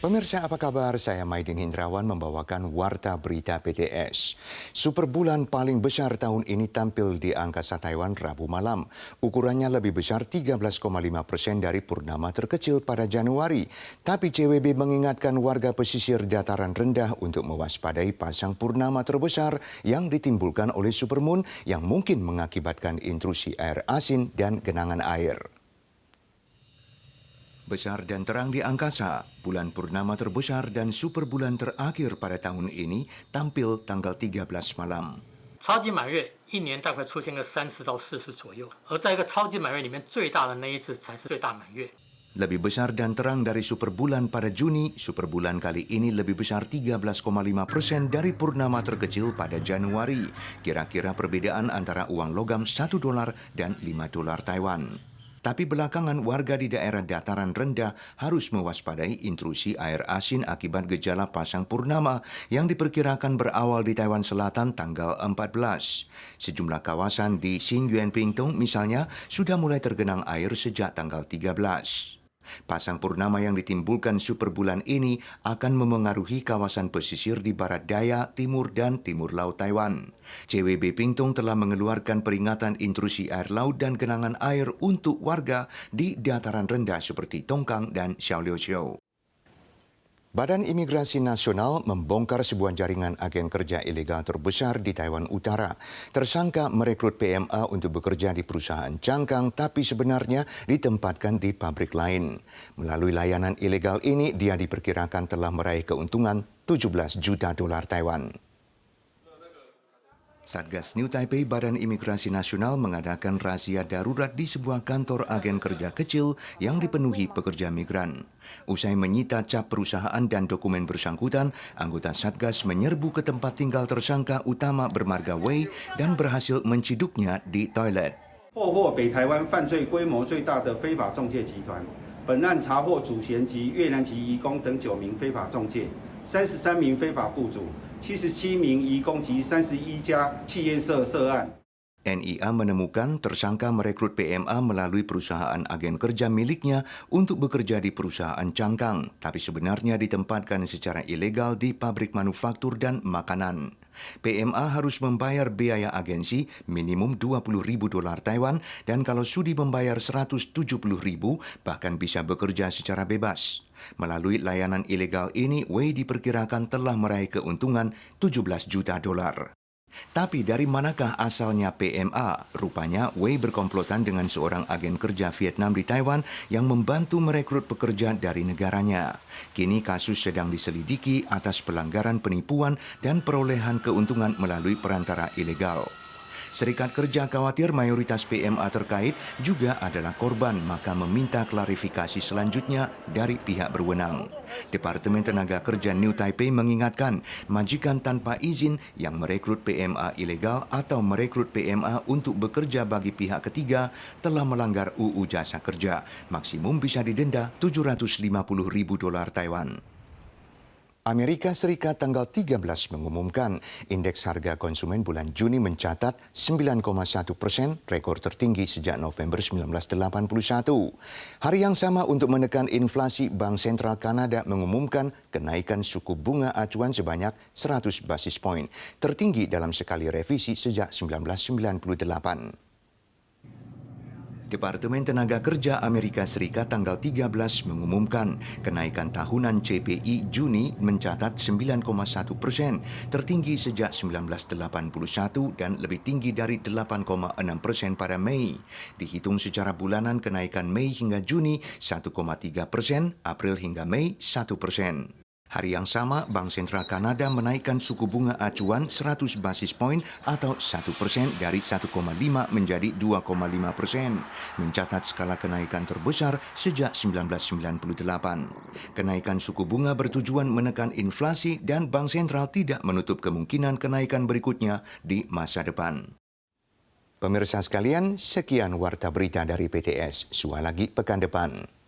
Pemirsa, apa kabar? Saya Maidin Hindrawan membawakan Warta Berita PTS. Super bulan paling besar tahun ini tampil di angkasa Taiwan Rabu malam. Ukurannya lebih besar 13,5% dari purnama terkecil pada Januari. Tapi CWB mengingatkan warga pesisir dataran rendah untuk mewaspadai pasang purnama terbesar yang ditimbulkan oleh supermoon yang mungkin mengakibatkan intrusi air asin dan genangan air. Besar dan terang di angkasa, bulan purnama terbesar dan super bulan terakhir pada tahun ini tampil tanggal 13 malam. 超级满月一年大概出现个30到40左右，而在一个超级满月里面，最大的那一次才是最大满月。 Lebih besar dan terang dari super bulan pada Juni, super bulan kali ini lebih besar 13,5% dari purnama terkecil pada Januari. Kira-kira perbedaan antara uang logam $1 dan $5 Taiwan. Tapi belakangan warga di daerah dataran rendah harus mewaspadai intrusi air asin akibat gejala pasang purnama yang diperkirakan berawal di Taiwan Selatan tanggal 14. Sejumlah kawasan di Xingyuan Pingtung misalnya sudah mulai tergenang air sejak tanggal 13. Pasang purnama yang ditimbulkan super bulan ini akan memengaruhi kawasan pesisir di barat daya, timur, dan timur laut Taiwan. CWB Pingtung telah mengeluarkan peringatan intrusi air laut dan genangan air untuk warga di dataran rendah seperti Tongkang dan Xiaoliuqiu. Badan Imigrasi Nasional membongkar sebuah jaringan agen kerja ilegal terbesar di Taiwan Utara. Tersangka merekrut PMA untuk bekerja di perusahaan cangkang, tapi sebenarnya ditempatkan di pabrik lain. Melalui layanan ilegal ini, dia diperkirakan telah meraih keuntungan $17 juta Taiwan. Satgas New Taipei Badan Imigrasi Nasional mengadakan razia darurat di sebuah kantor agen kerja kecil yang dipenuhi pekerja migran. Usai menyita cap perusahaan dan dokumen bersangkutan, anggota Satgas menyerbu ke tempat tinggal tersangka utama bermarga Wei dan berhasil menciduknya di toilet. 破获北台湾犯罪规模最大的非法仲介集团。本案查获主嫌及越南籍移工等9名非法仲介，33名非法雇主。 77名移工及31家企业涉案。 NIA menemukan tersangka merekrut PMA melalui perusahaan agen kerja miliknya untuk bekerja di perusahaan cangkang, tapi sebenarnya ditempatkan secara ilegal di pabrik manufaktur dan makanan. PMA harus membayar biaya agensi minimum $20.000 Taiwan dan kalau sudi membayar $170.000 bahkan bisa bekerja secara bebas. Melalui layanan ilegal ini, Wei diperkirakan telah meraih keuntungan $17 juta. Tapi dari manakah asalnya PMA? Rupanya Wei berkomplotan dengan seorang agen kerja Vietnam di Taiwan yang membantu merekrut pekerja dari negaranya. Kini kasus sedang diselidiki atas pelanggaran penipuan dan perolehan keuntungan melalui perantara ilegal. Serikat Kerja khawatir mayoritas PMA terkait juga adalah korban, maka meminta klarifikasi selanjutnya dari pihak berwenang. Departemen Tenaga Kerja New Taipei mengingatkan majikan tanpa izin yang merekrut PMA ilegal atau merekrut PMA untuk bekerja bagi pihak ketiga telah melanggar UU Jasa Kerja. Maksimum bisa didenda $750.000 Taiwan. Amerika Serikat tanggal 13 mengumumkan indeks harga konsumen bulan Juni mencatat 9,1%, rekor tertinggi sejak November 1981. Hari yang sama untuk menekan inflasi, Bank Sentral Kanada mengumumkan kenaikan suku bunga acuan sebanyak 100 basis point, tertinggi dalam sekali revisi sejak 1998. Departemen Tenaga Kerja Amerika Serikat tanggal 13 mengumumkan kenaikan tahunan CPI Juni mencatat 9,1%, tertinggi sejak 1981 dan lebih tinggi dari 8,6% pada Mei. Dihitung secara bulanan, kenaikan Mei hingga Juni 1,3%, April hingga Mei 1%. Hari yang sama, Bank Sentral Kanada menaikkan suku bunga acuan 100 basis point atau 1% dari 1,5 menjadi 2,5%, mencatat skala kenaikan terbesar sejak 1998. Kenaikan suku bunga bertujuan menekan inflasi dan Bank Sentral tidak menutup kemungkinan kenaikan berikutnya di masa depan. Pemirsa sekalian, sekian Warta Berita dari PTS. Sua lagi pekan depan.